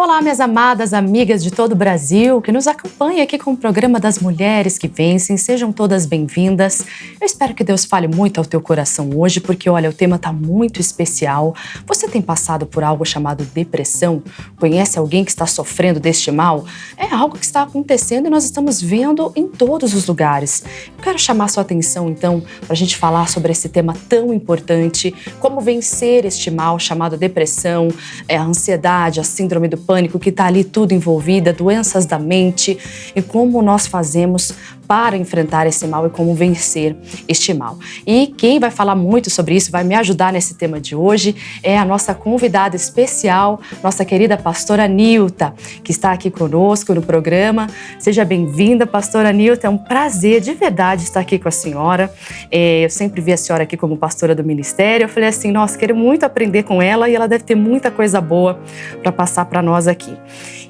Olá, minhas amadas amigas de todo o Brasil que nos acompanham aqui com o programa das Mulheres que Vencem. Sejam todas bem-vindas. Eu espero que Deus fale muito ao teu coração hoje, porque olha, o tema está muito especial. Você tem passado por algo chamado depressão? Conhece alguém que está sofrendo deste mal? É algo que está acontecendo e nós estamos vendo em todos os lugares. Eu quero chamar sua atenção, então, para a gente falar sobre esse tema tão importante, como vencer este mal chamado depressão, a ansiedade, a síndrome do pânico, que está ali tudo envolvida, doenças da mente, e como nós fazemos para enfrentar esse mal e como vencer este mal. E quem vai falar muito sobre isso, vai me ajudar nesse tema de hoje, é a nossa convidada especial, nossa querida pastora Nilta, que está aqui conosco no programa. Seja bem-vinda, pastora Nilta, é um prazer de verdade estar aqui com a senhora. Eu sempre vi a senhora aqui como pastora do ministério, eu falei assim, nossa, quero muito aprender com ela e ela deve ter muita coisa boa para passar para nós aqui.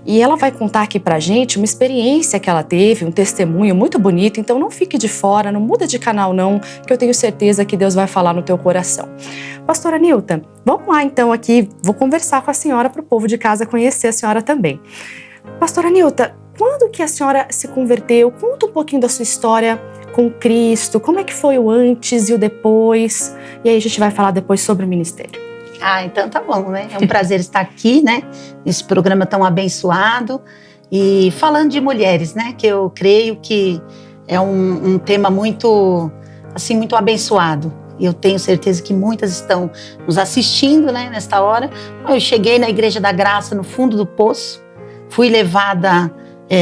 E ela vai contar aqui pra gente uma experiência que ela teve, um testemunho muito bonito, então não fique de fora, não muda de canal não, que eu tenho certeza que Deus vai falar no teu coração. Pastora Nilta, vamos lá então aqui, vou conversar com a senhora para o povo de casa conhecer a senhora também. Pastora Nilta, quando que a senhora se converteu? Conta um pouquinho da sua história com Cristo, como é que foi o antes e o depois, e aí a gente vai falar depois sobre o ministério. Então tá bom, né? É um prazer estar aqui, né? Nesse programa tão abençoado e falando de mulheres, né? Que eu creio que é um tema muito, assim, muito abençoado. Eu tenho certeza que muitas estão nos assistindo, né? Nesta hora. Eu cheguei na Igreja da Graça, no fundo do poço. Fui levada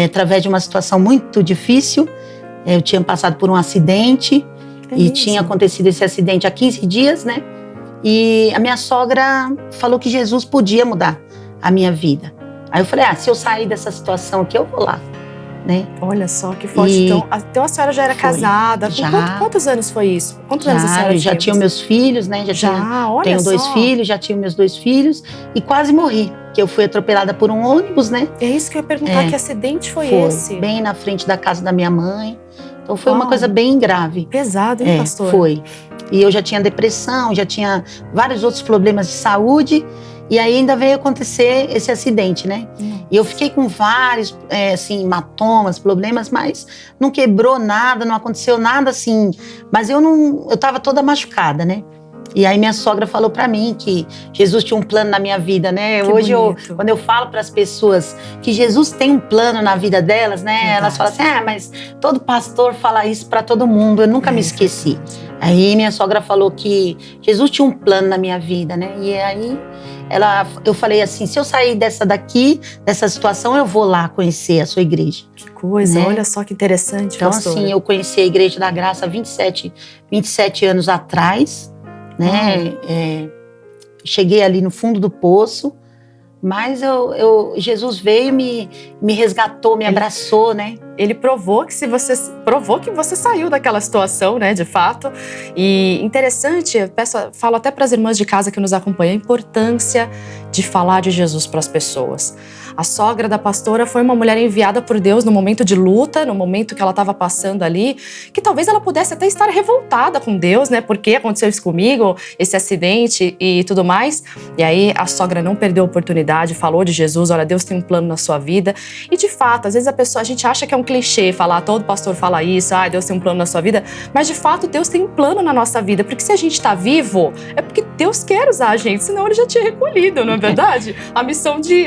através de uma situação muito difícil. Eu tinha passado por um acidente e tinha acontecido esse acidente há 15 dias, né? E a minha sogra falou que Jesus podia mudar a minha vida. Aí eu falei, se eu sair dessa situação aqui, eu vou lá, né? Olha só que forte. Então a senhora já era casada? Já. Quantos anos foi isso? Quantos anos a senhora tinha? Eu já tinha meus filhos, né? Tenho 2 filhos, já tinha meus 2 filhos e quase morri, que eu fui atropelada por um ônibus, né? É isso que eu ia perguntar, que acidente foi esse? Bem na frente da casa da minha mãe. Então foi uma coisa bem grave. Pesado, hein, pastor? Foi. E eu já tinha depressão, já tinha vários outros problemas de saúde. E aí ainda veio acontecer esse acidente, né? E eu fiquei com vários, assim, hematomas, problemas, mas não quebrou nada, não aconteceu nada assim. Mas eu tava toda machucada, né? E aí minha sogra falou pra mim que Jesus tinha um plano na minha vida, né? Hoje quando eu falo para as pessoas que Jesus tem um plano na vida delas, né? Verdade. Elas falam assim, mas todo pastor fala isso para todo mundo. Eu nunca me esqueci. Aí minha sogra falou que Jesus tinha um plano na minha vida, né? E aí eu falei assim, se eu sair dessa situação, eu vou lá conhecer a sua igreja. Que coisa, né? Olha só que interessante, então, pastora. Assim, eu conheci a Igreja da Graça há 27 anos atrás, né? Cheguei ali no fundo do poço, mas Jesus veio, me resgatou, me abraçou, né? Ele provou que você saiu daquela situação, né, de fato. E interessante, falo até para as irmãs de casa que nos acompanham, a importância de falar de Jesus para as pessoas. A sogra da pastora foi uma mulher enviada por Deus no momento de luta, no momento que ela estava passando ali, que talvez ela pudesse até estar revoltada com Deus, né? Por que aconteceu isso comigo, esse acidente e tudo mais. E aí a sogra não perdeu a oportunidade, falou de Jesus, olha, Deus tem um plano na sua vida. E de fato, às vezes a gente acha que é um clichê falar, todo pastor fala isso, Deus tem um plano na sua vida, mas de fato Deus tem um plano na nossa vida, porque se a gente está vivo, é porque Deus quer usar a gente, senão ele já tinha recolhido, não é verdade? A missão de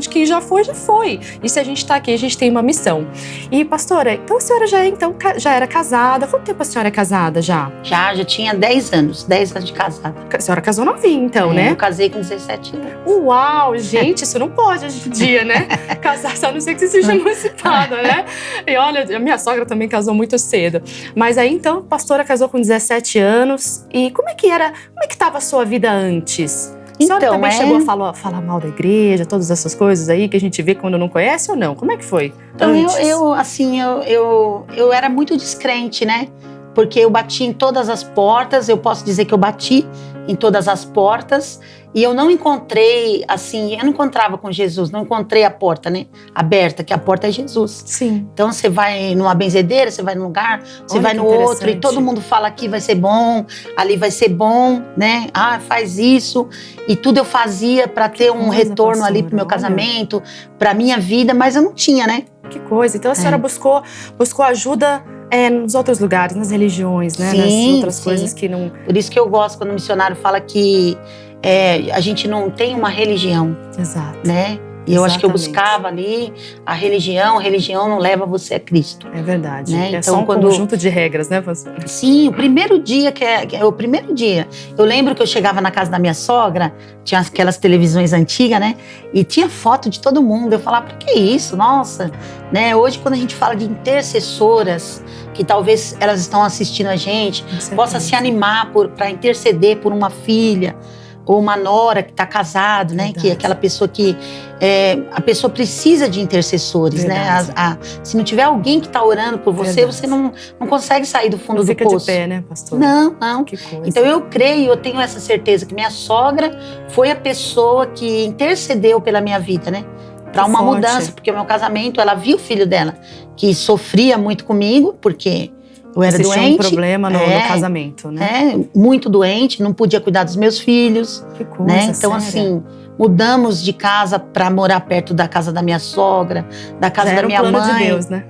quem já foi. E se a gente está aqui, a gente tem uma missão. E pastora, então a senhora já era casada? Quanto tempo a senhora é casada já? Já tinha 10 anos de casada. A senhora casou novinha então, né? Eu casei com 17 anos. Uau, gente, isso não pode hoje em dia, né? Casar só a não ser que você seja emancipada, né? E olha, a minha sogra também casou muito cedo. Mas aí então, a pastora casou com 17 anos. E como é que estava a sua vida antes? A senhora também chegou a falar mal da igreja, todas essas coisas aí que a gente vê quando não conhece ou não? Como é que foi? Então eu era muito descrente, né? Porque eu bati em todas as portas, eu posso dizer que eu bati em todas as portas. E eu não encontrei, assim, eu não encontrava com Jesus, não encontrei a porta, né, aberta, que a porta é Jesus. Sim. Então você vai numa benzedeira, você vai num lugar, você vai no outro, e todo mundo fala aqui vai ser bom, ali vai ser bom, né? Ah, faz isso. E tudo eu fazia para ter um retorno, pastora, ali pro meu casamento, pra minha vida, mas eu não tinha, né? Que coisa. Então a senhora buscou ajuda nos outros lugares, nas religiões, né? Sim, nas outras coisas que não... Por isso que eu gosto quando o missionário fala que a gente não tem uma religião. Exato. Né? E eu acho que eu buscava ali a religião não leva você a Cristo. É verdade. Né? É então, só um conjunto de regras, né, pastor? Sim, o primeiro dia, o primeiro dia. Eu lembro que eu chegava na casa da minha sogra, tinha aquelas televisões antigas, né? E tinha foto de todo mundo. Eu falava, por que isso? Nossa! Né? Hoje, quando a gente fala de intercessoras, que talvez elas estão assistindo a gente, possa se animar para interceder por uma filha, ou uma nora que está casado, né? Que é aquela pessoa que a pessoa precisa de intercessores, verdade. Né? Se não tiver alguém que está orando por você, verdade. Você não consegue sair do fundo do poço. Não fica de pé, né, pastor? Não. Que coisa. Então eu creio, eu tenho essa certeza que minha sogra foi a pessoa que intercedeu pela minha vida, né? Para uma mudança, porque o meu casamento, ela viu o filho dela que sofria muito comigo, porque eu era doente. Tinha um problema no casamento, né? Muito doente, não podia cuidar dos meus filhos. Que coisa, né? Então, séria. assim, mudamos de casa para morar perto da casa da minha sogra, da casa da minha mãe. Já era um plano de Deus, né?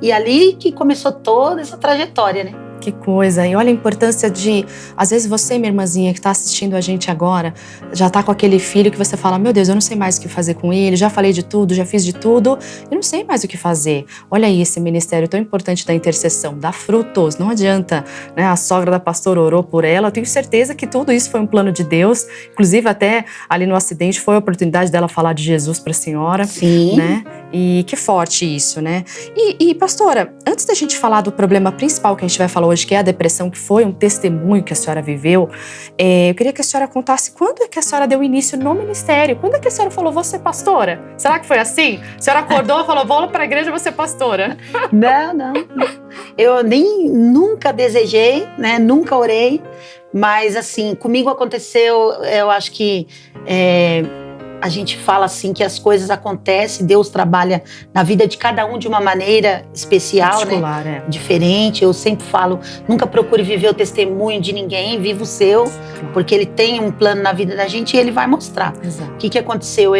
E ali que começou toda essa trajetória, né? Que coisa. E olha a importância de, às vezes você, minha irmãzinha, que está assistindo a gente agora, já está com aquele filho que você fala, meu Deus, eu não sei mais o que fazer com ele, já falei de tudo, já fiz de tudo, eu não sei mais o que fazer. Olha aí esse ministério tão importante da intercessão, dá frutos, não adianta, né? A sogra da pastora orou por ela, eu tenho certeza que tudo isso foi um plano de Deus, inclusive até ali no acidente foi a oportunidade dela falar de Jesus para a senhora. Sim. Né? E que forte isso, né? E pastora, antes da gente falar do problema principal que a gente vai falar hoje, que é a depressão, que foi um testemunho que a senhora viveu, eu queria que a senhora contasse quando é que a senhora deu início no ministério, quando é que a senhora falou, vou ser pastora? Será que foi assim? A senhora acordou e falou, vou para a igreja, vou ser pastora? Não. Eu nunca desejei, né? Nunca orei, mas assim, comigo aconteceu, eu acho que a gente fala assim que as coisas acontecem, Deus trabalha na vida de cada um de uma maneira especial, né? Diferente. Eu sempre falo, nunca procure viver o testemunho de ninguém, viva o seu, porque Ele tem um plano na vida da gente e Ele vai mostrar. Exato. O que aconteceu?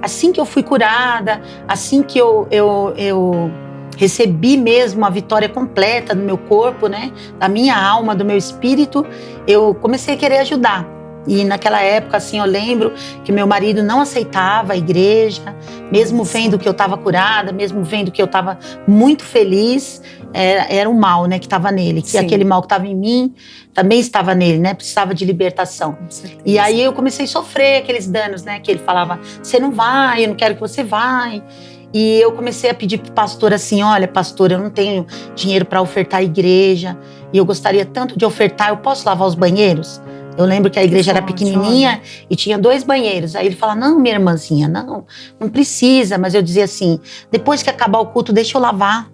Assim que eu fui curada, assim que eu recebi mesmo a vitória completa do meu corpo, né? Da minha alma, do meu espírito, eu comecei a querer ajudar. E naquela época, assim, eu lembro que meu marido não aceitava a igreja, mesmo vendo que eu estava curada, mesmo vendo que eu estava muito feliz, era o mal, né, que estava nele. Que aquele mal que estava em mim também estava nele, né, precisava de libertação. E aí eu comecei a sofrer aqueles danos, né, que ele falava, você não vai, eu não quero que você vá. E eu comecei a pedir para o pastor assim, olha, pastor, eu não tenho dinheiro para ofertar a igreja, e eu gostaria tanto de ofertar, eu posso lavar os banheiros? Eu lembro que a igreja era pequenininha e tinha 2 banheiros. Aí ele fala, não, minha irmãzinha, não precisa. Mas eu dizia assim, depois que acabar o culto, deixa eu lavar.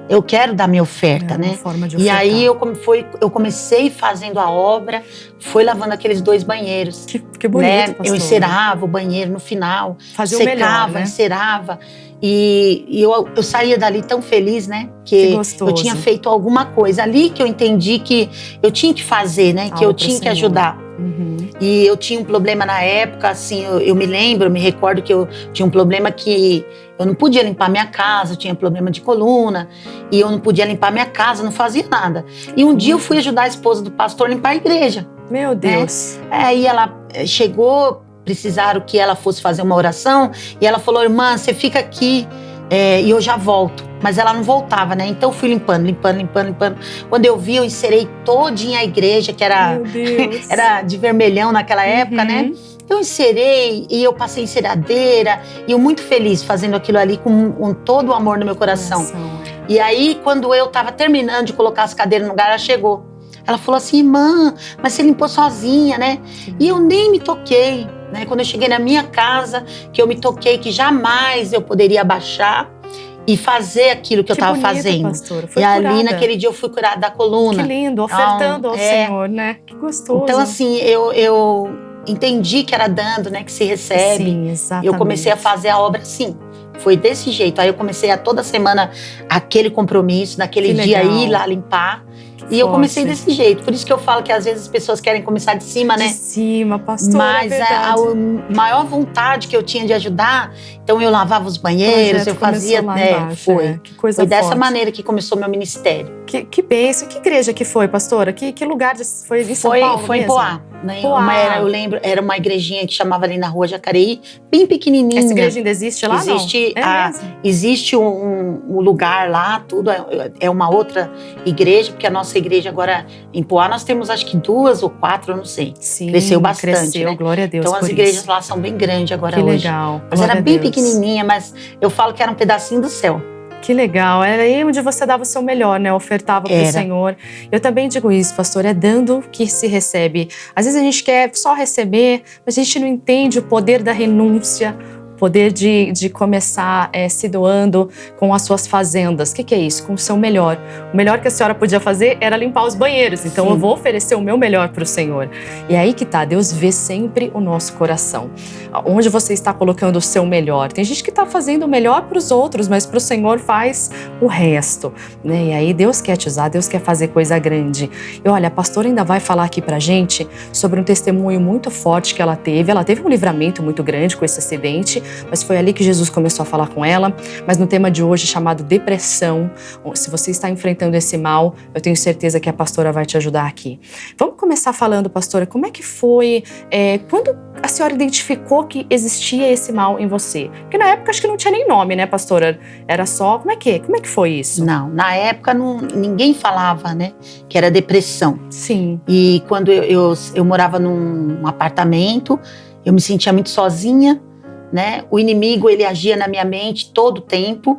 Eu quero dar minha oferta, né? Forma de e aí eu comecei fazendo a obra, foi lavando aqueles 2 banheiros. Que bonito, né? pastor. Eu encerava o banheiro no final, fazia secava, o melhor, né? encerava. E eu saía dali tão feliz, né? Que eu tinha feito alguma coisa. Ali que eu entendi que eu tinha que fazer, né? Que eu tinha que ajudar. Uhum. E eu tinha um problema na época, assim, eu me recordo que eu tinha um problema que eu não podia limpar minha casa, eu tinha problema de coluna, e eu não podia limpar minha casa, não fazia nada. E um dia eu fui ajudar a esposa do pastor a limpar a igreja. Meu Deus! Aí ela chegou, precisaram que ela fosse fazer uma oração, e ela falou, irmã, você fica aqui e eu já volto. Mas ela não voltava, né? Então eu fui limpando. Quando eu vi, eu encerei todinha a igreja, que era, era de vermelhão naquela época, né? Eu encerei e eu passei enceradeira e eu muito feliz fazendo aquilo ali com todo o amor no meu coração. E aí, quando eu tava terminando de colocar as cadeiras no lugar, ela chegou. Ela falou assim, irmã, mas você limpou sozinha, né? E eu nem me toquei, né? Quando eu cheguei na minha casa, que eu me toquei que jamais eu poderia abaixar. e fazer aquilo que eu estava fazendo. Pastora. Foi e curada. Ali naquele dia eu fui curada da coluna. Que lindo, ofertando ao Senhor, né? Que gostoso. Então assim, eu entendi que era dando, né, que se recebe. Sim, exatamente. Eu comecei a fazer a obra assim. Foi desse jeito. Aí eu comecei a toda semana aquele compromisso, naquele dia ir lá limpar. E eu comecei desse jeito. Por isso que eu falo que às vezes as pessoas querem começar de cima, né? De cima, pastora. Mas a maior vontade que eu tinha de ajudar, então eu lavava os banheiros, eu fazia. Foi. Que coisa foi dessa forte. maneira que começou meu ministério. Que bênção. Que igreja que foi, pastora? Que lugar foi em São Paulo? Foi mesmo? Em Poá. Né? Eu lembro, era uma igrejinha que chamava ali na rua Jacareí, bem pequenininha. Essa igreja ainda existe lá, existe, não? Existe um lugar lá, tudo é uma outra igreja, porque a nossa igreja agora em Poá, nós temos acho que 2 ou 4, eu não sei. Sim, cresceu bastante, cresceu, né? Glória a Deus. Então as igrejas lá são bem grandes agora hoje. Que legal. Mas era bem pequenininha, mas eu falo que era um pedacinho do céu. Que legal, era aí onde você dava o seu melhor, né? Ofertava para o Senhor. Eu também digo isso, pastor, é dando que se recebe. Às vezes a gente quer só receber, mas a gente não entende o poder da renúncia, o poder de começar se doando com as suas fazendas. O que é isso? Com o seu melhor. O melhor que a senhora podia fazer era limpar os banheiros. Então eu vou oferecer o meu melhor para o Senhor. E é aí que tá, Deus vê sempre o nosso coração. Onde você está colocando o seu melhor. Tem gente que está fazendo o melhor para os outros, mas para o Senhor faz o resto, né? E aí Deus quer te usar, Deus quer fazer coisa grande. E olha, a pastora ainda vai falar aqui pra gente sobre um testemunho muito forte que ela teve. Ela teve um livramento muito grande com esse acidente, mas foi ali que Jesus começou a falar com ela. Mas no tema de hoje, chamado depressão, se você está enfrentando esse mal, eu tenho certeza que a pastora vai te ajudar aqui. Vamos começar falando, pastora, como é que foi, quando a senhora identificou que existia esse mal em você? Porque na época acho que não tinha nem nome, né, pastora? Era só, como é que foi isso? Não, na época ninguém falava, né, que era depressão. Sim. E quando eu morava num apartamento, eu me sentia muito sozinha, né? O inimigo, ele agia na minha mente todo o tempo.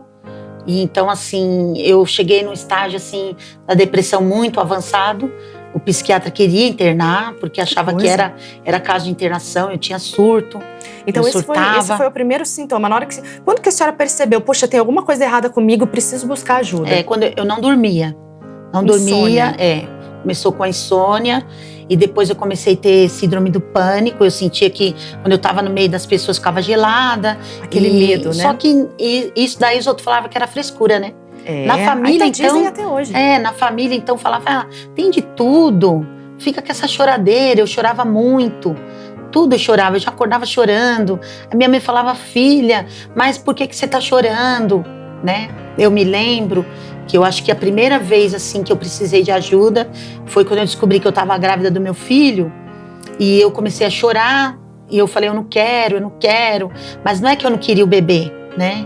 E então, assim, eu cheguei num estágio, assim, da depressão muito avançado. O psiquiatra queria internar, porque achava que era caso de internação, eu tinha surto. Então esse foi o primeiro sintoma. Na hora quando que a senhora percebeu, poxa, tem alguma coisa errada comigo, preciso buscar ajuda? Quando eu não dormia. Começou com a insônia. E depois eu comecei a ter síndrome do pânico. Eu sentia que quando eu estava no meio das pessoas ficava gelada. Aquele medo, né? Só que isso daí os outros falavam que era frescura, né? Na família, então, dizem até hoje. Na família, então, falava, tem de tudo. Fica com essa choradeira. Eu chorava muito. Tudo eu chorava, eu já acordava chorando. A minha mãe falava, filha, mas por que você tá chorando? Né? Eu me lembro que eu acho que a primeira vez assim que eu precisei de ajuda foi quando eu descobri que eu estava grávida do meu filho. E eu comecei a chorar. E eu falei, eu não quero. Mas não é que eu não queria o bebê, né?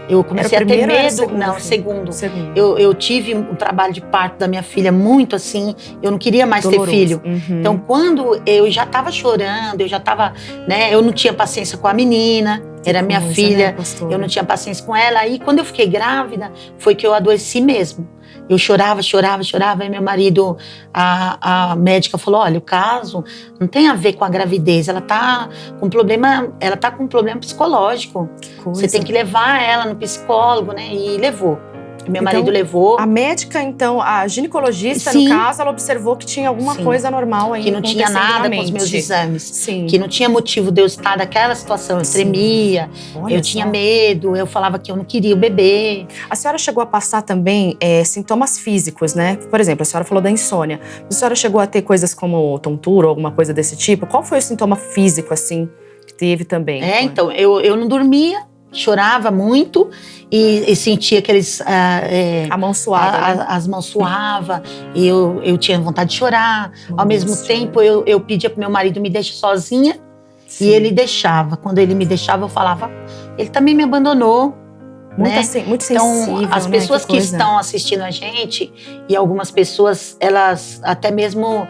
Eu comecei a ter medo. Não, segundo. Eu tive um trabalho de parto da minha filha muito assim. Eu não queria mais ter filho. Uhum. Então, quando eu já estava chorando, eu já estava, né? Eu não tinha paciência com a menina. Era minha filha. Né, eu não tinha paciência com ela. Aí, quando eu fiquei grávida, foi que eu adoeci mesmo. Eu chorava. Aí meu marido, a médica falou, olha, o caso não tem a ver com a gravidez, ela tá com um problema psicológico. Você tem que levar ela no psicólogo, né? E levou. Meu marido levou. A médica, então, a ginecologista, no caso, ela observou que tinha alguma coisa anormal aí. Que não tinha nada com os meus exames. Sim. Que não tinha motivo de eu estar naquela situação. Eu tremia, eu tinha medo, eu falava que eu não queria o bebê. A senhora chegou a passar também sintomas físicos, né? Por exemplo, a senhora falou da insônia. A senhora chegou a ter coisas como tontura ou alguma coisa desse tipo? Qual foi o sintoma físico, assim, que teve também? Então, eu não dormia. Chorava muito e sentia aqueles... a mão suava. Né? As mãos suavam e eu tinha vontade de chorar. Ao mesmo tempo, eu pedia pro meu marido me deixar sozinha. Sim. E ele deixava. Quando ele me deixava, eu falava, ele também me abandonou. Muito sensível, então, as pessoas que estão assistindo a gente, e algumas pessoas, elas até mesmo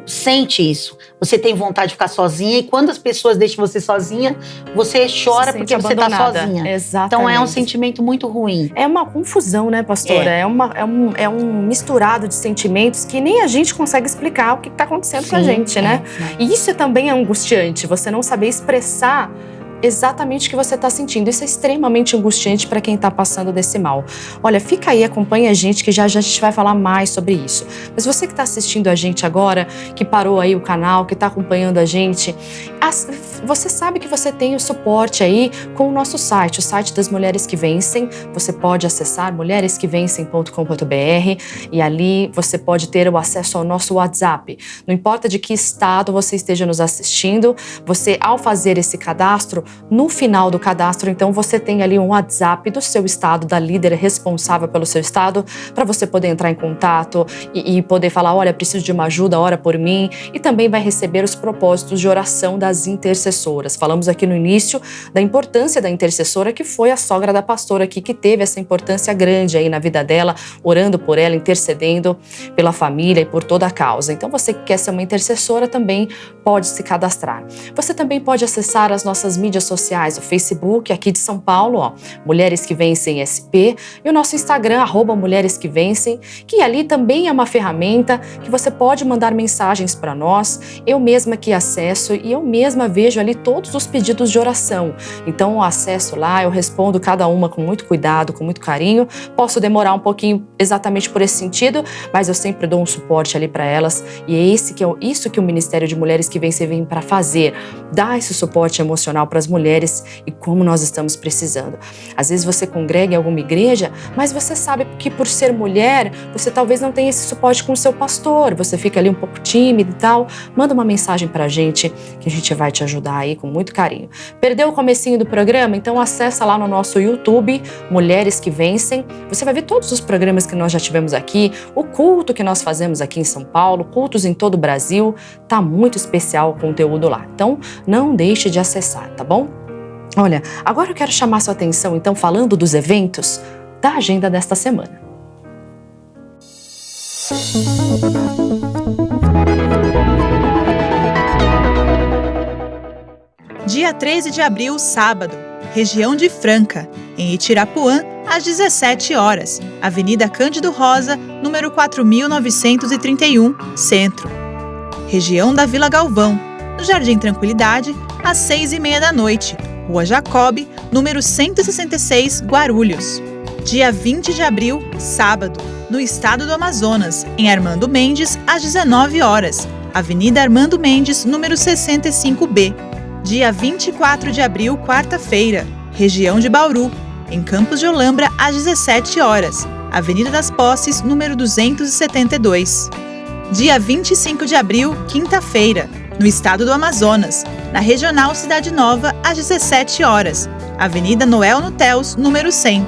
sentem isso. Você tem vontade de ficar sozinha, e quando as pessoas deixam você sozinha, você chora porque você está sozinha. Exatamente. Então é um sentimento muito ruim. É uma confusão, né, pastora? É um misturado de sentimentos que nem a gente consegue explicar o que está acontecendo com a gente, né? E isso também é angustiante, você não saber expressar exatamente o que você está sentindo. Isso é extremamente angustiante para quem está passando desse mal. Olha, fica aí, acompanha a gente que já a gente vai falar mais sobre isso. Mas você que está assistindo a gente agora, que parou aí o canal, que está acompanhando a gente, você sabe que você tem o suporte aí com o nosso site, o site das Mulheres que Vencem. Você pode acessar mulheresquevencem.com.br e ali você pode ter o acesso ao nosso WhatsApp. Não importa de que estado você esteja nos assistindo, você, ao fazer esse cadastro, no final do cadastro, então você tem ali um WhatsApp do seu estado, da líder responsável pelo seu estado, para você poder entrar em contato e poder falar, olha, preciso de uma ajuda, ora por mim, e também vai receber os propósitos de oração das intercessoras. Falamos aqui no início da importância da intercessora, que foi a sogra da pastora aqui, que teve essa importância grande aí na vida dela, orando por ela, intercedendo pela família e por toda a causa. Então você que quer ser uma intercessora também pode se cadastrar. Você também pode acessar as nossas mídias sociais, o Facebook aqui de São Paulo, ó, Mulheres que Vencem SP, e o nosso Instagram, @Mulheres que Vencem, que ali também é uma ferramenta que você pode mandar mensagens para nós. Eu mesma que acesso e eu mesma vejo ali todos os pedidos de oração. Então eu acesso lá, eu respondo cada uma com muito cuidado, com muito carinho. Posso demorar um pouquinho exatamente por esse sentido, mas eu sempre dou um suporte ali para elas, e é isso que o Ministério de Mulheres que Vencem vem para fazer, dar esse suporte emocional para as mulheres, e como nós estamos precisando. Às vezes você congrega em alguma igreja, mas você sabe que por ser mulher, você talvez não tenha esse suporte com o seu pastor, você fica ali um pouco tímido e tal. Manda uma mensagem pra gente, que a gente vai te ajudar aí com muito carinho. Perdeu o comecinho do programa? Então acessa lá no nosso YouTube, Mulheres que Vencem. Você vai ver todos os programas que nós já tivemos aqui, o culto que nós fazemos aqui em São Paulo, cultos em todo o Brasil. Tá muito especial o conteúdo lá. Então não deixe de acessar, tá bom? Olha, agora eu quero chamar sua atenção, então, falando dos eventos, da agenda desta semana. Dia 13 de abril, sábado, região de Franca, em Itirapuã, às 17 horas, Avenida Cândido Rosa, número 4931, Centro. Região da Vila Galvão, no Jardim Tranquilidade, às 6h30 da noite, Rua Jacob, número 166, Guarulhos. Dia 20 de abril, sábado, no estado do Amazonas, em Armando Mendes, às 19 horas, Avenida Armando Mendes, número 65B. Dia 24 de abril, quarta-feira, região de Bauru, em Campos de Olambra, às 17 horas, Avenida das Posses, número 272. Dia 25 de abril, quinta-feira, no estado do Amazonas, na Regional Cidade Nova, às 17 horas, Avenida Noel Nuteus, número 100.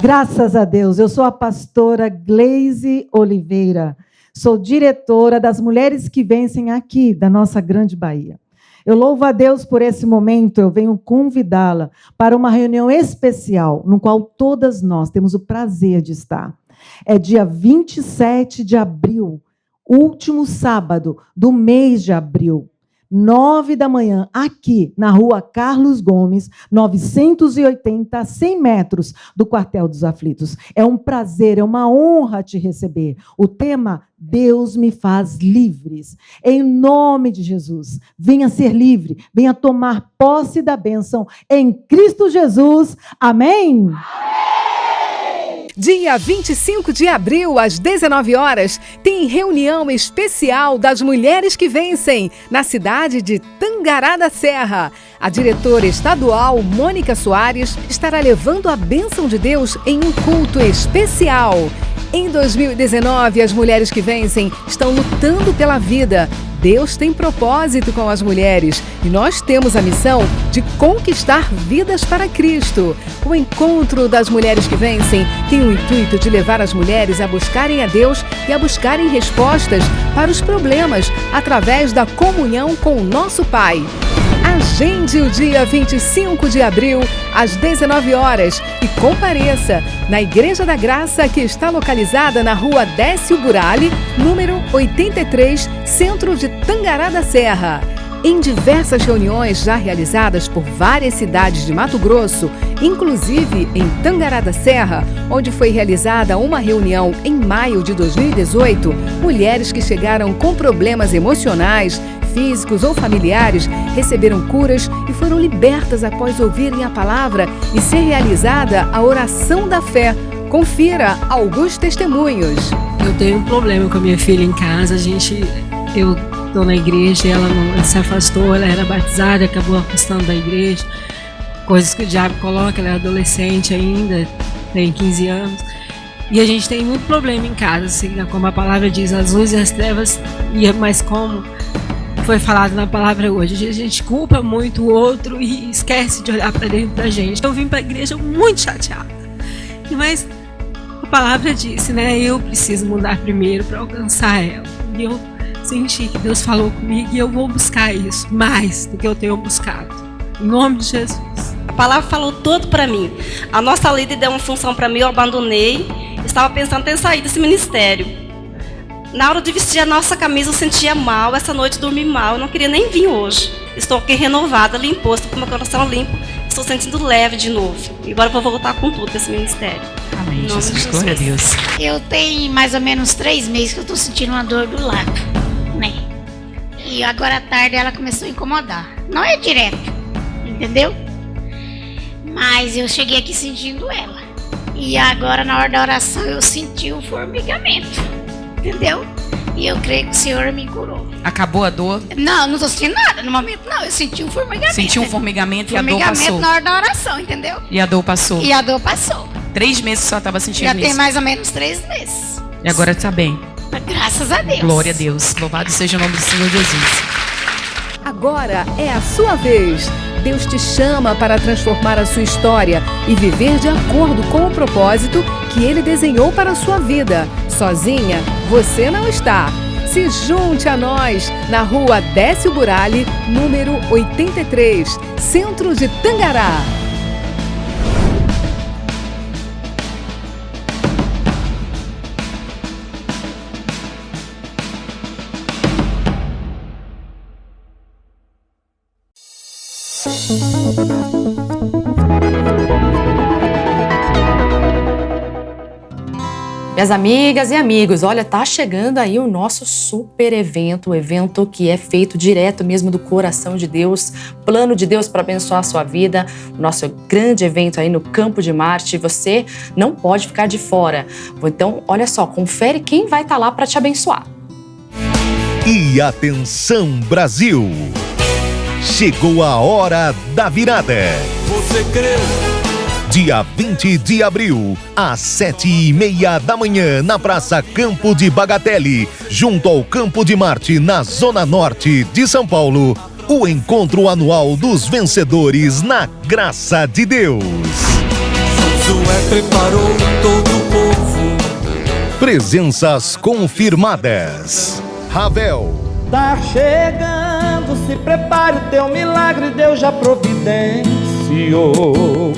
Graças a Deus, eu sou a pastora Gleise Oliveira, sou diretora das Mulheres que Vencem aqui, da nossa grande Bahia. Eu louvo a Deus por esse momento, eu venho convidá-la para uma reunião especial, no qual todas nós temos o prazer de estar. É dia 27 de abril, último sábado do mês de abril, 9 da manhã, aqui na rua Carlos Gomes, 980, a 100 metros do Quartel dos Aflitos. É um prazer, é uma honra te receber. O tema, Deus me faz livres. Em nome de Jesus, venha ser livre, venha tomar posse da bênção em Cristo Jesus. Amém? Dia 25 de abril, às 19 horas, tem reunião especial das Mulheres que Vencem, na cidade de Tangará da Serra. A diretora estadual, Mônica Soares, estará levando a bênção de Deus em um culto especial. Em 2019, as Mulheres que Vencem estão lutando pela vida. Deus tem propósito com as mulheres e nós temos a missão de conquistar vidas para Cristo. O encontro das Mulheres que Vencem tem o intuito de levar as mulheres a buscarem a Deus e a buscarem respostas para os problemas através da comunhão com o nosso Pai. Agende o dia 25 de abril, às 19 horas, e compareça na Igreja da Graça, que está localizada na rua Décio Burali, número 83, centro de Tangará da Serra. Em diversas reuniões já realizadas por várias cidades de Mato Grosso, inclusive em Tangará da Serra, onde foi realizada uma reunião em maio de 2018, mulheres que chegaram com problemas emocionais, físicos ou familiares receberam curas e foram libertas após ouvirem a palavra e ser realizada a oração da fé. Confira alguns testemunhos. Eu tenho um problema com a minha filha em casa. Eu estou na igreja, ela se afastou, ela era batizada, acabou afastando da igreja. Coisas que o diabo coloca, ela é adolescente ainda, tem 15 anos. E a gente tem muito problema em casa, assim, como a palavra diz, as luzes e as trevas, mas como foi falado na palavra hoje, a gente culpa muito o outro e esquece de olhar para dentro da gente. Eu vim para a igreja muito chateada, mas a palavra disse, né, eu preciso mudar primeiro para alcançar ela. E eu senti que Deus falou comigo e eu vou buscar isso mais do que eu tenho buscado. Em nome de Jesus. A palavra falou tudo para mim. A nossa líder deu uma função para mim, eu abandonei. Estava pensando em sair desse ministério. Na hora de vestir a nossa camisa, eu sentia mal. Essa noite dormi mal, eu não queria nem vir hoje. Estou aqui renovada, limpou, estou com meu coração limpo. Estou sentindo leve de novo. E agora eu vou voltar com tudo nesse ministério. Amém, Jesus, glória a Deus. Eu tenho mais ou menos 3 meses que eu estou sentindo uma dor do lado, né? E agora à tarde ela começou a incomodar. Não é direto, entendeu? Mas eu cheguei aqui sentindo ela. E agora na hora da oração eu senti o formigamento, entendeu? E eu creio que o Senhor me curou. Acabou a dor? Não estou sentindo nada no momento, não. Eu senti um formigamento. Sentiu um formigamento e a dor passou? Formigamento na hora da oração, entendeu? E a dor passou? E a dor passou. 3 meses que só estava sentindo Já isso? tem mais ou menos 3 meses. E agora está bem? Graças a Deus. Glória a Deus. Louvado seja o nome do Senhor Jesus. Agora é a sua vez. Deus te chama para transformar a sua história e viver de acordo com o propósito que Ele desenhou para a sua vida. Sozinha, você não está. Se junte a nós na rua Décio Burali, número 83, centro de Tangará. Minhas amigas e amigos, olha, tá chegando aí o nosso super evento, o evento que é feito direto mesmo do coração de Deus, plano de Deus para abençoar a sua vida, o nosso grande evento aí no Campo de Marte, você não pode ficar de fora. Então, olha só, confere quem vai estar lá para te abençoar. E atenção, Brasil! Chegou a hora da virada. Você creu? Dia 20 de abril, às 7h30 da manhã, na Praça Campo de Bagatelle, junto ao Campo de Marte, na Zona Norte de São Paulo, o encontro anual dos vencedores na graça de Deus. Josué preparou todo o povo. Presenças confirmadas. Ravel. Tá chegando, se prepare, o teu milagre Deus já providenciou.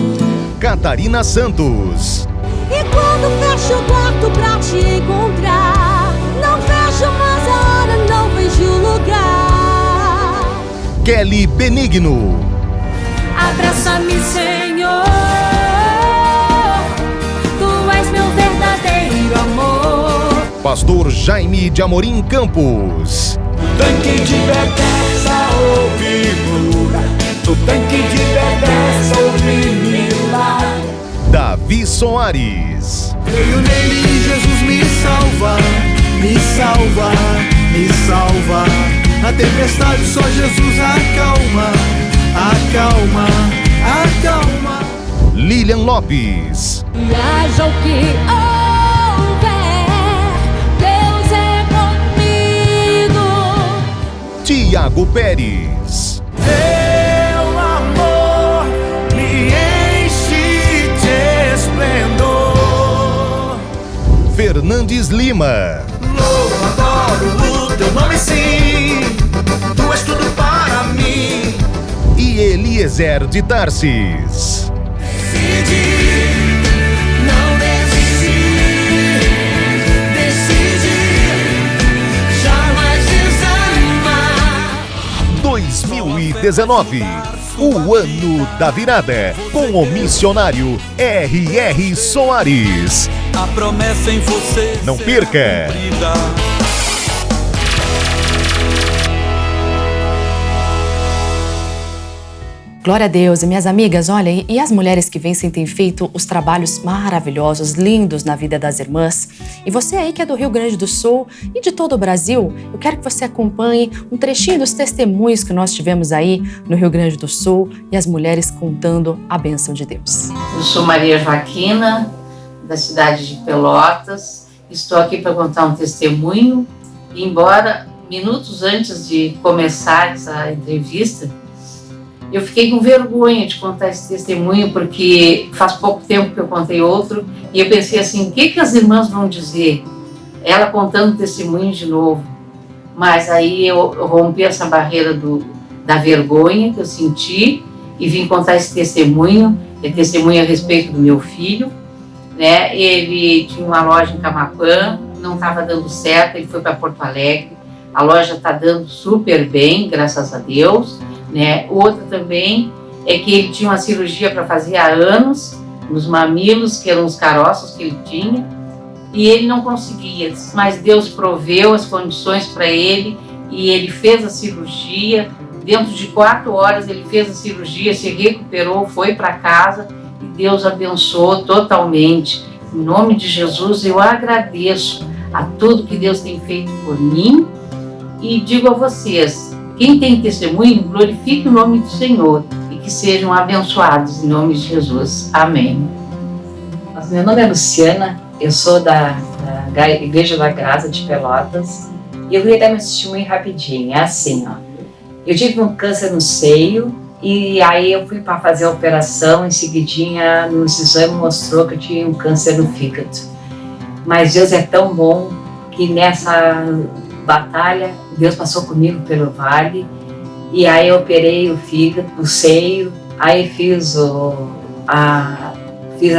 Catarina Santos. E quando fecho o quarto pra te encontrar, não vejo mais a hora, não vejo o lugar. Kelly Benigno. Abraça-me, Senhor, Tu és meu verdadeiro amor. Pastor Jaime de Amorim Campos. Tanque de Bethesda ouve cura, o tanque de Bethesda ouve milagre. Davi Soares. Creio nele, Jesus me salva, me salva, me salva. Na tempestade só Jesus acalma, acalma, acalma. Lilian Lopes. E haja o que houver, Deus é comigo. Tiago Pérez. Teu amor me enche de esplendor. Fernandes Lima. Louvo, adoro o teu nome, sim. Tu és tudo para mim. E Eliezer de Tarsis. Decidi não desistir. Decidi jamais desanimar. 2019. O ano da virada, com o missionário R.R. Soares. A promessa em você. Não perca! Glória a Deus. E minhas amigas, olha, e as mulheres que vencem têm feito os trabalhos maravilhosos, lindos na vida das irmãs. E você aí que é do Rio Grande do Sul e de todo o Brasil, eu quero que você acompanhe um trechinho dos testemunhos que nós tivemos aí no Rio Grande do Sul e as mulheres contando a bênção de Deus. Eu sou Maria Joaquina, da cidade de Pelotas. Estou aqui para contar um testemunho. Embora minutos antes de começar essa entrevista, eu fiquei com vergonha de contar esse testemunho, porque faz pouco tempo que eu contei outro, e eu pensei assim, o que as irmãs vão dizer? Ela contando o testemunho de novo. Mas aí eu rompi essa barreira da vergonha que eu senti e vim contar esse testemunho. É testemunho a respeito do meu filho, né? Ele tinha uma loja em Camaquã, não estava dando certo, ele foi para Porto Alegre. A loja está dando super bem, graças a Deus. Né? Outra também é que ele tinha uma cirurgia para fazer há anos, nos mamilos, que eram os caroços que ele tinha, e ele não conseguia, mas Deus proveu as condições para ele, e ele fez a cirurgia. Dentro de 4 horas ele fez a cirurgia, se recuperou, foi para casa, e Deus abençoou totalmente. Em nome de Jesus, eu agradeço a tudo que Deus tem feito por mim, e digo a vocês, quem tem testemunho, glorifique o nome do Senhor e que sejam abençoados em nome de Jesus. Amém. Meu nome é Luciana, eu sou da Igreja da Graça de Pelotas e eu queria dar meu testemunho rapidinho. É assim, ó. Eu tive um câncer no seio e aí eu fui para fazer a operação, em seguidinha nos exames mostrou que eu tinha um câncer no fígado. Mas Deus é tão bom que nessa batalha, Deus passou comigo pelo vale, e aí eu operei o fígado, o seio, aí fiz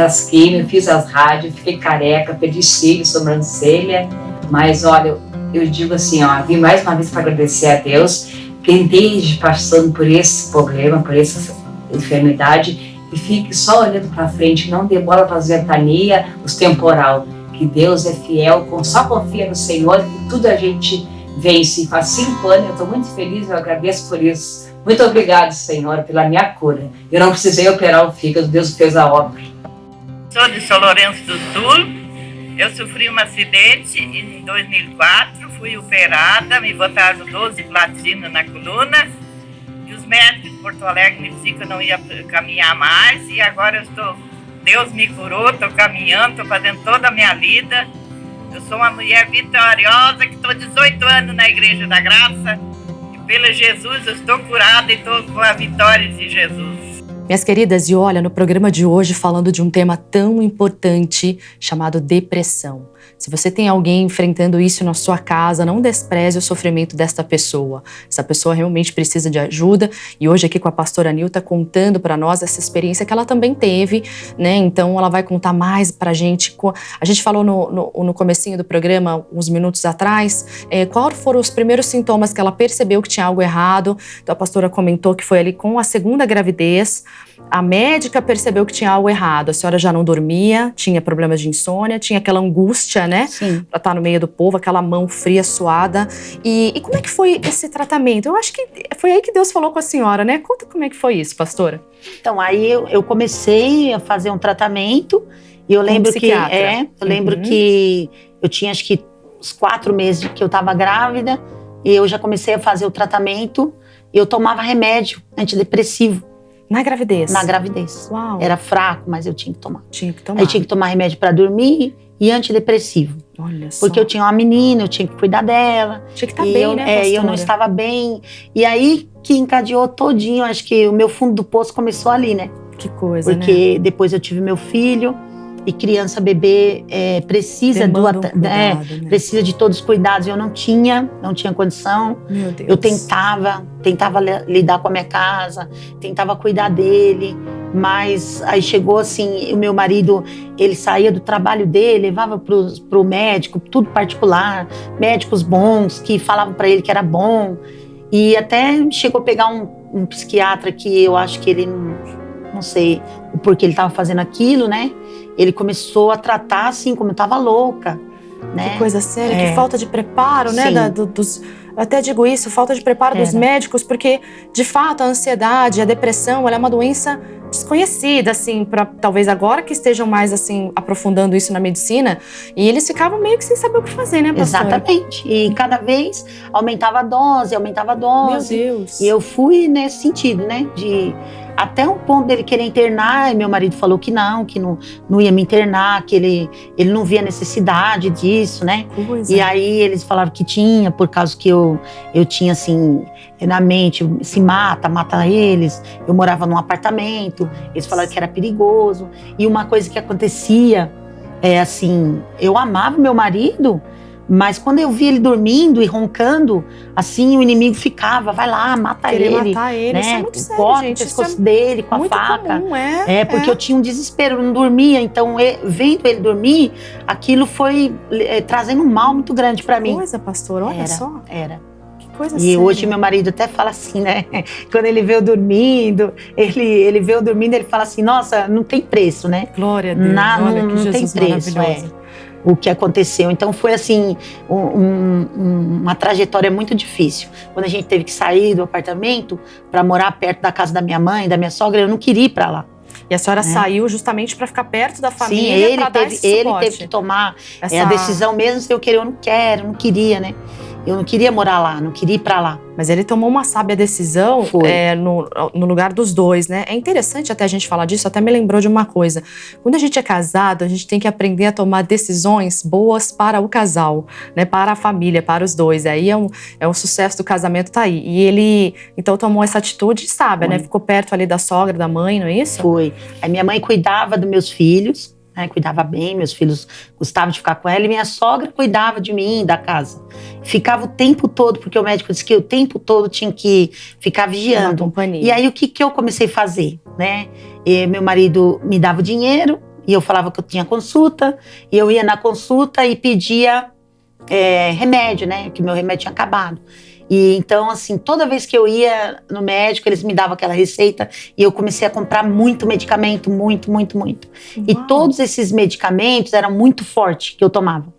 as químios, fiz as rádios, fiquei careca, perdi cílio, sobrancelha, mas olha, eu digo assim, ó, vim mais uma vez para agradecer a Deus, quem esteja passando por esse problema, por essa enfermidade, e fique só olhando para frente, não dê bola para as ventanias, os temporal, que Deus é fiel, só confia no Senhor, que tudo a gente vence. Faz 5 anos, eu estou muito feliz, eu agradeço por isso. Muito obrigado, Senhor, pela minha cura. Eu não precisei operar o fígado, Deus fez a obra. Sou de São Lourenço do Sul, eu sofri um acidente em 2004, fui operada, me botaram 12 platina na coluna, e os médicos de Porto Alegre me disseram que eu não ia caminhar mais, e agora Deus me curou, estou caminhando, estou fazendo toda a minha vida. Eu sou uma mulher vitoriosa, que estou 18 anos na Igreja da Graça. E pelo Jesus eu estou curada e estou com a vitória de Jesus. Minhas queridas, e olha, no programa de hoje falando de um tema tão importante chamado depressão. Se você tem alguém enfrentando isso na sua casa, não despreze o sofrimento desta pessoa. Essa pessoa realmente precisa de ajuda, e hoje aqui com a pastora Nilta contando para nós essa experiência que ela também teve, né? Então ela vai contar mais pra gente. A gente falou no comecinho do programa, uns minutos atrás, quais foram os primeiros sintomas que ela percebeu que tinha algo errado. Então a pastora comentou que foi ali com a 2ª gravidez. A médica percebeu que tinha algo errado, a senhora já não dormia, tinha problemas de insônia, tinha aquela angústia, né? Sim. Pra estar no meio do povo, aquela mão fria, suada. E como é que foi esse tratamento? Eu acho que foi aí que Deus falou com a senhora, né? Conta como é que foi isso, pastora. Então, aí eu comecei a fazer um tratamento, e eu lembro que eu tinha acho que uns 4 meses que eu estava grávida, e eu já comecei a fazer o tratamento, e eu tomava remédio antidepressivo. Na gravidez? Na gravidez. Uau. Era fraco, mas eu tinha que tomar. Tinha que tomar. Aí tinha que tomar remédio para dormir e antidepressivo. Olha só. Porque eu tinha uma menina, eu tinha que cuidar dela. Tinha que estar bem, né, pastora? E eu não estava bem. E aí que encadeou todinho, acho que o meu fundo do poço começou ali, né? Que coisa, porque depois eu tive meu filho, e criança, bebê, precisa precisa de todos os cuidados. Eu não tinha condição. Meu Deus. Eu tentava lidar com a minha casa, tentava cuidar dele, mas aí chegou assim, o meu marido, ele saía do trabalho dele, levava pro médico, tudo particular, médicos bons que falavam para ele que era bom, e até chegou a pegar um psiquiatra que eu acho que ele não sei o porquê ele estava fazendo aquilo, né? Ele começou a tratar assim como eu estava louca, né? Que coisa séria, que falta de preparo, né? Eu até digo isso, falta de preparo dos médicos, porque de fato a ansiedade, a depressão, ela é uma doença desconhecida, assim, para talvez agora que estejam mais assim aprofundando isso na medicina, e eles ficavam meio que sem saber o que fazer, né, pastor? Exatamente. E cada vez aumentava a dose. Meu Deus. E eu fui nesse sentido, né? Até um ponto dele querer internar, e meu marido falou que não ia me internar, que ele não via necessidade disso, né? E aí eles falaram que tinha, por causa que eu tinha, assim, na mente, se mata eles. Eu morava num apartamento, eles falaram que era perigoso. E uma coisa que acontecia é assim, eu amava meu marido, mas quando eu via ele dormindo e roncando, assim, o inimigo ficava, vai lá, mata ele. Matar ele, né? Isso é muito sério, corta gente. o pescoço dele com a faca. Comum, porque eu tinha um desespero, eu não dormia. Então, vendo ele dormir, aquilo foi trazendo um mal muito grande pra mim. Que coisa, pastor, olha só. Era. Que coisa E séria. hoje meu marido até fala assim, né? Quando ele vê eu dormindo, ele vê eu dormindo, ele fala assim, nossa, não tem preço, né? Glória a Deus, olha que Jesus tem preço, maravilhoso. O que aconteceu. Então foi assim, uma trajetória muito difícil. Quando a gente teve que sair do apartamento para morar perto da casa da minha mãe, da minha sogra, eu não queria ir para lá. E a senhora saiu justamente para ficar perto da família. Sim, ele teve que tomar a decisão, mesmo se eu querer, eu não queria, né? Eu não queria morar lá, não queria ir pra lá. Mas ele tomou uma sábia decisão no lugar dos dois, né? É interessante até a gente falar disso, até me lembrou de uma coisa. Quando a gente é casado, a gente tem que aprender a tomar decisões boas para o casal, né? Para a família, para os dois. Aí é um sucesso do casamento, tá aí. E ele, então, tomou essa atitude sábia, né? Ficou perto ali da sogra, da mãe, não é isso? Foi. A minha mãe cuidava dos meus filhos, né, cuidava bem, meus filhos gostavam de ficar com ela, e minha sogra cuidava de mim, da casa. Ficava o tempo todo, porque o médico disse que o tempo todo tinha que ficar vigiando. E aí o que eu comecei a fazer, né? Meu marido me dava dinheiro, e eu falava que eu tinha consulta, e eu ia na consulta e pedia remédio, né? Que meu remédio tinha acabado. E então, assim, toda vez que eu ia no médico, eles me davam aquela receita e eu comecei a comprar muito medicamento, muito. E todos esses medicamentos eram muito fortes que eu tomava.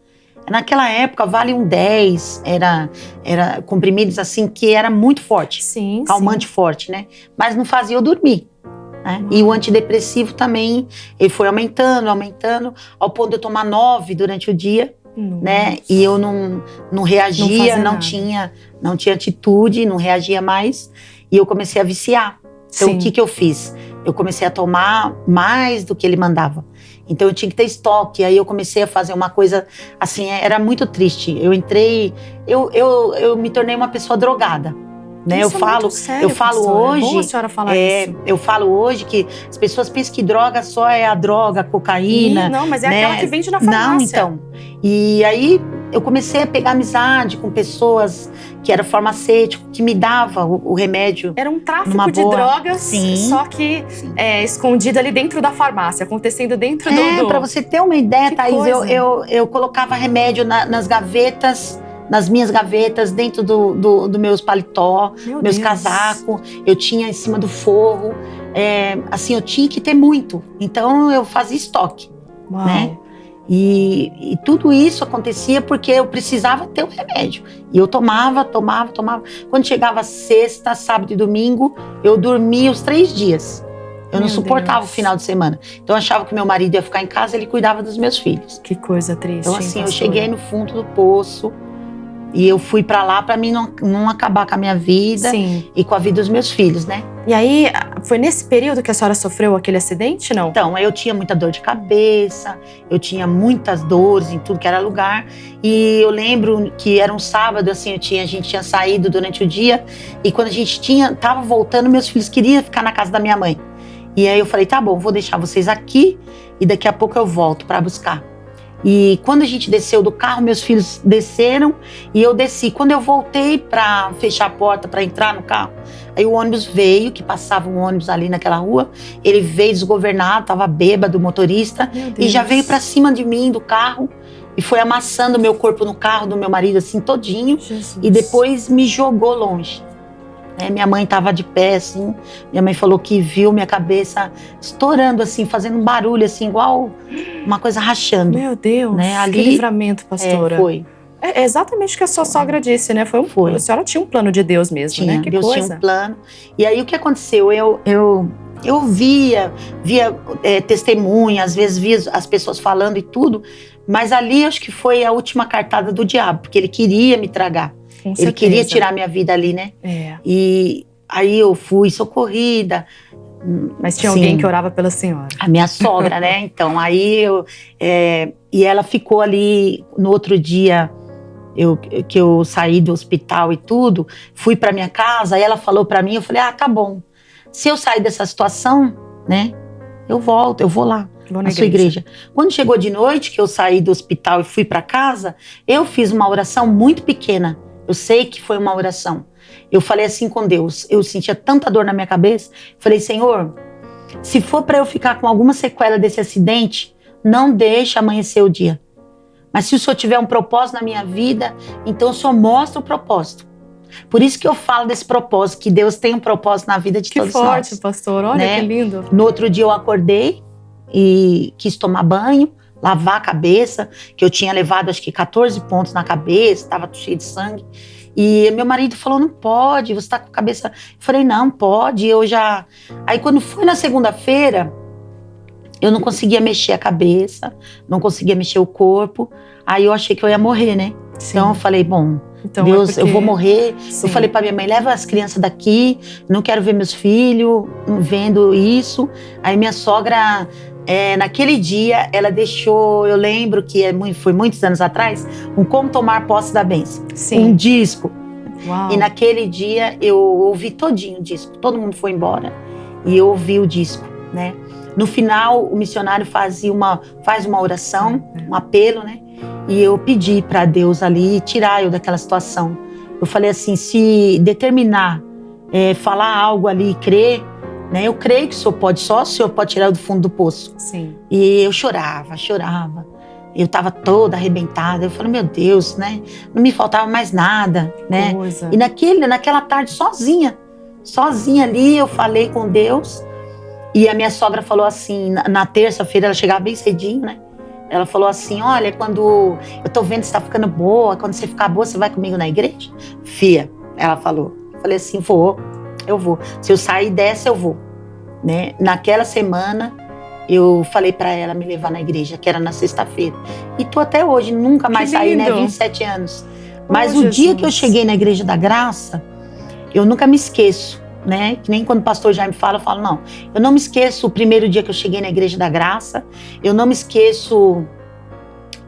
Naquela época, Valium 10, era comprimidos assim que era muito forte. Sim, calmante forte, né? Mas não fazia eu dormir. Né? E o antidepressivo também, ele foi aumentando, ao ponto de eu tomar 9 durante o dia. Né? E eu não reagia, não tinha atitude, não reagia mais. E eu comecei a viciar. Então, o que eu fiz? Eu comecei a tomar mais do que ele mandava. Então, eu tinha que ter estoque. Aí eu comecei a fazer uma coisa, assim, era muito triste. Eu me tornei uma pessoa drogada. Né? Isso eu falo hoje, é bom a senhora falar isso. Eu falo hoje que as pessoas pensam que droga só é a droga, a cocaína. Não, mas é né? aquela que vende na farmácia. Não, então. E aí eu comecei a pegar amizade com pessoas que eram farmacêuticos, que me davam o remédio. Era um tráfico de drogas, só que escondido ali dentro da farmácia, acontecendo dentro do... Pra você ter uma ideia, Thaís, eu colocava remédio nas gavetas, nas minhas gavetas, dentro do meus paletó, meus casacos, eu tinha em cima do forro, assim, eu tinha que ter muito, então eu fazia estoque, né? E tudo isso acontecia porque eu precisava ter o remédio, e eu tomava. Quando chegava sexta, sábado e domingo, eu dormia os 3 dias. Eu não suportava o final de semana. Então eu achava que meu marido ia ficar em casa, ele cuidava dos meus filhos. Que coisa triste. Então assim, eu cheguei no fundo do poço. E eu fui pra lá pra mim não acabar com a minha vida e com a vida dos meus filhos, né? E aí, foi nesse período que a senhora sofreu aquele acidente, não? Então, eu tinha muita dor de cabeça, eu tinha muitas dores em tudo que era lugar. E eu lembro que era um sábado, assim, a gente tinha saído durante o dia. E quando a gente tava voltando, meus filhos queriam ficar na casa da minha mãe. E aí eu falei, tá bom, vou deixar vocês aqui e daqui a pouco eu volto pra buscar. E quando a gente desceu do carro, meus filhos desceram e eu desci. Quando eu voltei para fechar a porta, para entrar no carro, aí o ônibus veio, que passava um ônibus ali naquela rua. Ele veio desgovernado, tava bêbado o motorista e já veio para cima de mim do carro e foi amassando o meu corpo no carro do meu marido assim todinho. Jesus. E depois me jogou longe. né? Minha mãe estava de pé, assim. Minha mãe falou que viu minha cabeça estourando, assim, fazendo um barulho, assim, igual uma coisa rachando. Meu Deus, né? Ali, que livramento, pastora. Foi. É exatamente o que a sua sogra disse, né? A senhora tinha um plano de Deus mesmo, né? Que Deus coisa. tinha um plano. E aí o que aconteceu? Eu via testemunha, às vezes via as pessoas falando e tudo, mas ali acho que foi a última cartada do diabo, porque ele queria me tragar. Ele queria tirar minha vida ali, né? E aí eu fui socorrida. Mas tinha alguém que orava pela senhora. A minha sogra, né? Então, aí e ela ficou ali no outro dia. Que eu saí do hospital e tudo, fui para minha casa, aí ela falou para mim, eu falei, tá bom. Se eu sair dessa situação, né, eu volto, eu vou lá, na sua igreja. Quando chegou de noite, que eu saí do hospital e fui para casa, eu fiz uma oração muito pequena. Eu sei que foi uma oração. Eu falei assim com Deus, eu sentia tanta dor na minha cabeça, falei, Senhor, se for para eu ficar com alguma sequela desse acidente, não deixe amanhecer o dia. Mas se o Senhor tiver um propósito na minha vida, então o Senhor mostra o propósito. Por isso que eu falo desse propósito, que Deus tem um propósito na vida de todos nós. Que forte, pastor. Olha, né? Que lindo. No outro dia eu acordei e quis tomar banho, lavar a cabeça, que eu tinha levado acho que 14 pontos na cabeça, estava cheio de sangue. E meu marido falou, não pode, você está com a cabeça... Eu falei, não, pode, Aí quando foi na segunda-feira, eu não conseguia mexer a cabeça, não conseguia mexer o corpo. Aí eu achei que eu ia morrer, né? Sim. Então eu falei, bom, então Deus, eu vou morrer. Sim. Eu falei pra minha mãe, leva as crianças daqui, não quero ver meus filhos vendo isso. Aí minha sogra, naquele dia, ela deixou, eu lembro que foi muitos anos atrás, Como Tomar Posse da Bênção. Sim. Um disco. Uau. E naquele dia eu ouvi todinho o disco, todo mundo foi embora e eu ouvi o disco, né? No final, o missionário faz uma oração, um apelo, né? E eu pedi para Deus ali tirar eu daquela situação. Eu falei assim, se determinar, falar algo ali e crer, né? Eu creio que só o Senhor pode tirar eu do fundo do poço. Sim. E eu chorava. Eu estava toda arrebentada. Eu falei, meu Deus, né? Não me faltava mais nada, né? Coisa. E naquela tarde, sozinha ali, eu falei com Deus. E a minha sogra falou assim, na terça-feira, ela chegava bem cedinho, né? Ela falou assim, olha, quando eu tô vendo que você tá ficando boa, quando você ficar boa, você vai comigo na igreja? Fia, ela falou. Eu falei assim, eu vou. Se eu sair dessa, eu vou. Né? Naquela semana, eu falei pra ela me levar na igreja, que era na sexta-feira. E tô até hoje, nunca mais saí, né? 27 anos. Mas o dia que eu cheguei na Igreja da Graça, eu nunca me esqueço. Né? Que nem quando o pastor já me fala, eu falo, não. Eu não me esqueço o primeiro dia que eu cheguei na Igreja da Graça. Eu não me esqueço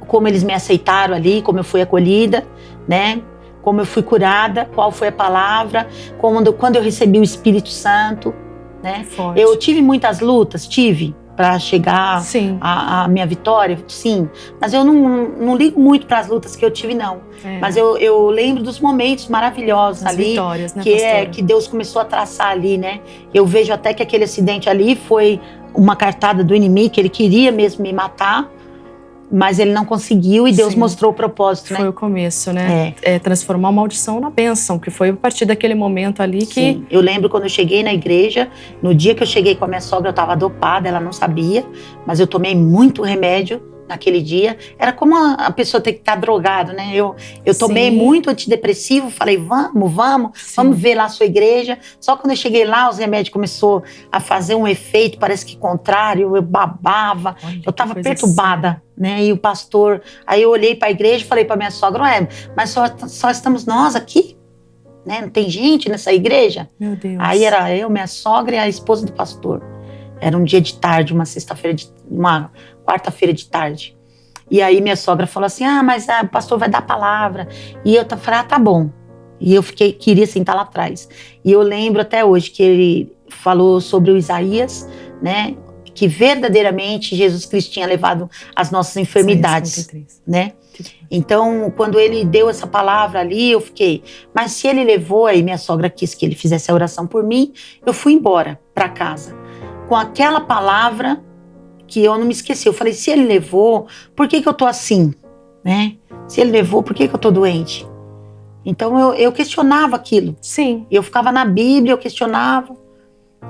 como eles me aceitaram ali, como eu fui acolhida, né? Como eu fui curada, qual foi a palavra, quando eu recebi o Espírito Santo, né? Forte. Eu tive muitas lutas, para chegar à minha vitória, sim. Mas eu não ligo muito para as lutas que eu tive, não. Mas eu lembro dos momentos maravilhosos ali. Vitórias, né, que Deus começou a traçar ali, né? Eu vejo até que aquele acidente ali foi uma cartada do inimigo, que ele queria mesmo me matar. Mas ele não conseguiu e Deus mostrou o propósito, né? Foi o começo, né? Transformar a maldição na bênção, que foi a partir daquele momento ali que... Sim. Eu lembro quando eu cheguei na igreja, no dia que eu cheguei com a minha sogra, eu estava dopada, ela não sabia, mas eu tomei muito remédio naquele dia. Era como a pessoa tem que estar drogada, né? Eu tomei muito antidepressivo, falei, vamos ver lá a sua igreja. Só quando eu cheguei lá, os remédios começaram a fazer um efeito, parece que contrário, eu babava, eu estava perturbada, né? E o pastor, aí eu olhei para a igreja e falei para minha sogra, mas só estamos nós aqui? Né? Não tem gente nessa igreja? Meu Deus. Aí era eu, minha sogra e a esposa do pastor. Era um dia de tarde, uma quarta-feira de tarde. E aí minha sogra falou assim, mas o pastor vai dar a palavra. E eu falei, tá bom. E eu queria sentar lá atrás. E eu lembro até hoje que ele falou sobre o Isaías, né? Que verdadeiramente Jesus Cristo tinha levado as nossas enfermidades, né? Então, quando ele deu essa palavra ali, eu fiquei... Mas se ele levou, aí minha sogra quis que ele fizesse a oração por mim, eu fui embora para casa. Com aquela palavra que eu não me esqueci. Eu falei, se ele levou, por que eu tô assim? Né? Se ele levou, por que eu tô doente? Então eu questionava aquilo. Sim. Eu ficava na Bíblia, eu questionava,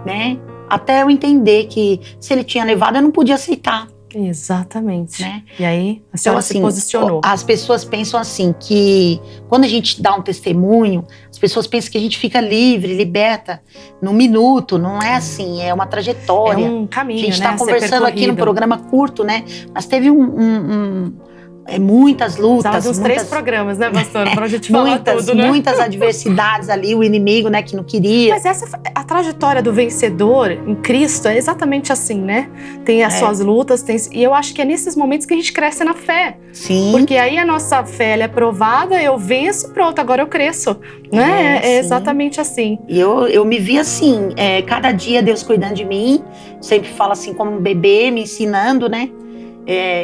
né? Até eu entender que se ele tinha levado, eu não podia aceitar. Exatamente. Né? E aí, a senhora se posicionou. As pessoas pensam assim, que quando a gente dá um testemunho, as pessoas pensam que a gente fica livre, liberta num minuto. Não é assim, é uma trajetória. É um caminho, né? A gente está conversando aqui num programa curto, né? Mas teve muitas lutas. De uns 3 programas, né, pastora? Pra gente falar tudo, né? Muitas adversidades ali, o inimigo, né, que não queria. Mas a trajetória do vencedor em Cristo é exatamente assim, né? Tem as suas lutas, e eu acho que é nesses momentos que a gente cresce na fé. Sim. Porque aí a nossa fé, ela é provada, eu venço, pronto, agora eu cresço. Né? É exatamente assim. E eu me vi assim, cada dia Deus cuidando de mim, sempre falo assim como um bebê, me ensinando, né?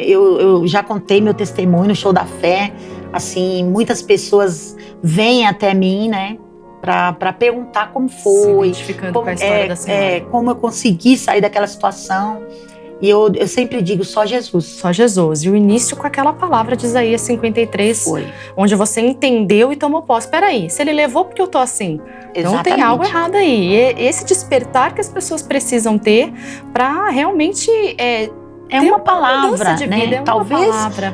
Eu já contei meu testemunho no Show da Fé, assim, muitas pessoas vêm até mim, né, para perguntar como foi, se identificando com a história da senhora. Como eu consegui sair daquela situação. E eu sempre digo, só Jesus. Só Jesus. E o início com aquela palavra de Isaías 53, foi. Onde você entendeu e tomou posse. Peraí, se ele levou porque eu tô assim, então Exatamente. tem algo errado aí. E esse despertar que as pessoas precisam ter para realmente uma palavra, de né? Vida,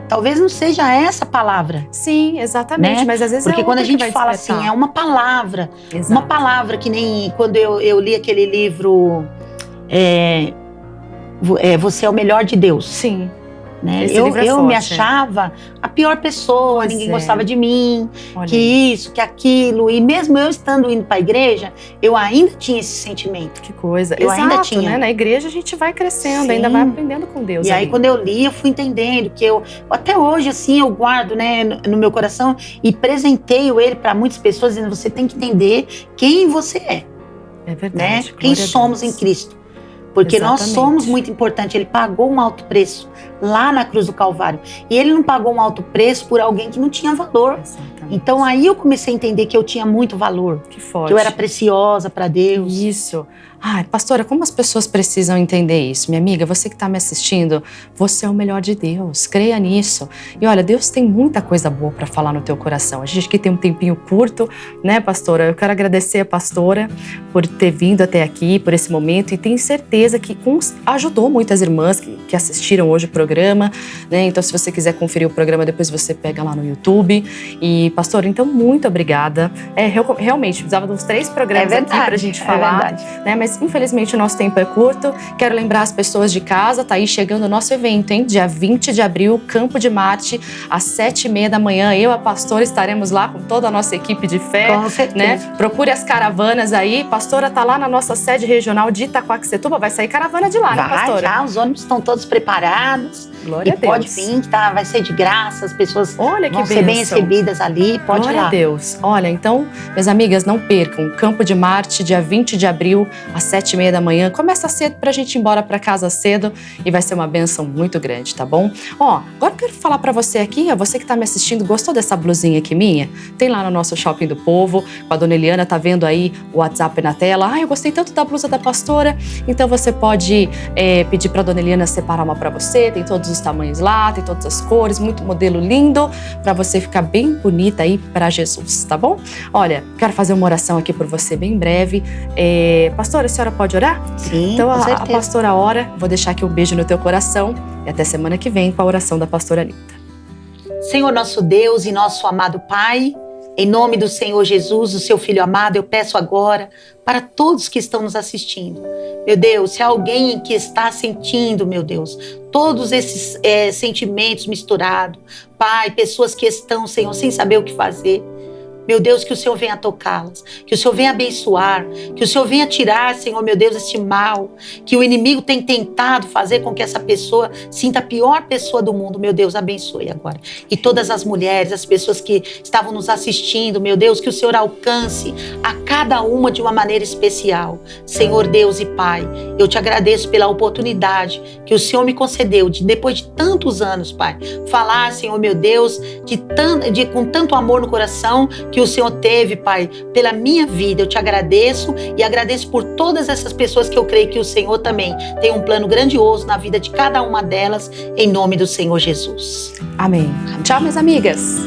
talvez não seja essa palavra. Sim, exatamente, né? mas às vezes porque quando a gente fala despertar. assim, é uma palavra. Exato. Uma palavra que nem quando eu li aquele livro Você é o Melhor de Deus. Sim. Né? Eu me achava a pior pessoa, ninguém gostava de mim, que isso, que aquilo. E mesmo eu estando indo para a igreja, eu ainda tinha esse sentimento. Que coisa. Eu ainda tinha. Né? Na igreja a gente vai crescendo, Sim. ainda vai aprendendo com Deus. E aí quando eu li, eu fui entendendo que até hoje assim, eu guardo, né, no meu coração e presenteio ele para muitas pessoas, dizendo, você tem que entender quem você é. É verdade. Né? Quem somos em Cristo. Porque nós somos muito importantes. Ele pagou um alto preço lá na cruz do Calvário. E ele não pagou um alto preço por alguém que não tinha valor. Exatamente. Então aí eu comecei a entender que eu tinha muito valor. Que forte. Que eu era preciosa para Deus. Isso. Ai, pastora, como as pessoas precisam entender isso? Minha amiga, você que está me assistindo, você é o melhor de Deus. Creia nisso. E olha, Deus tem muita coisa boa para falar no teu coração. A gente aqui tem um tempinho curto, né, pastora? Eu quero agradecer a pastora por ter vindo até aqui, por esse momento. E tenho certeza que ajudou muitas irmãs que assistiram hoje o programa, né? Então, se você quiser conferir o programa, depois você pega lá no YouTube. E, pastora, então, muito obrigada. Realmente, precisava de uns 3 programas aqui pra gente falar. Né? Mas, infelizmente, o nosso tempo é curto. Quero lembrar as pessoas de casa, tá aí chegando o nosso evento, hein? Dia 20 de abril, Campo de Marte, às 7h30 da manhã. Eu, a pastora, estaremos lá com toda a nossa equipe de fé. Com certeza. Né? Procure as caravanas aí. Pastora tá lá na nossa sede regional de Itaquaquecetuba. Vai sair caravana de lá, né, pastora? Já, os ônibus estão todos preparados. Glória a Deus. Pode vir, tá? Vai ser de graça, as pessoas vão ser bem recebidas ali. Pode ir lá. Glória a Deus. Olha, então, minhas amigas, não percam. Campo de Marte, dia 20 de abril, às 7h30 da manhã. Começa cedo pra gente ir embora pra casa cedo e vai ser uma bênção muito grande, tá bom? Ó, agora eu quero falar pra você aqui, você que tá me assistindo, gostou dessa blusinha aqui minha? Tem lá no nosso Shopping do Povo, com a dona Eliana, tá vendo aí o WhatsApp na tela. Eu gostei tanto da blusa da pastora. Então você pode pedir pra dona Eliana separar uma pra você, tem todos os tamanhos lá, tem todas as cores, muito modelo lindo, pra você ficar bem bonita aí pra Jesus, tá bom? Olha, quero fazer uma oração aqui por você bem breve. Pastora, a senhora pode orar? Sim, então com a pastora ora, vou deixar aqui um beijo no teu coração e até semana que vem com a oração da pastora Anitta. Senhor nosso Deus e nosso amado Pai, em nome do Senhor Jesus, o seu Filho amado, eu peço agora para todos que estão nos assistindo. Meu Deus, se há alguém que está sentindo, meu Deus, todos esses sentimentos misturados, Pai, pessoas que estão, Senhor, sem saber o que fazer, meu Deus, que o Senhor venha tocá-las, que o Senhor venha abençoar, que o Senhor venha tirar, Senhor, meu Deus, este mal, que o inimigo tem tentado fazer com que essa pessoa sinta a pior pessoa do mundo. Meu Deus, abençoe agora. E todas as mulheres, as pessoas que estavam nos assistindo, meu Deus, que o Senhor alcance a cada uma de uma maneira especial. Senhor Deus e Pai, eu te agradeço pela oportunidade que o Senhor me concedeu de, depois de tantos anos, Pai, falar, Senhor, meu Deus, com tanto amor no coração, que o Senhor teve, Pai, pela minha vida. Eu te agradeço e agradeço por todas essas pessoas que eu creio que o Senhor também tem um plano grandioso na vida de cada uma delas, em nome do Senhor Jesus. Amém. Tchau, minhas amigas.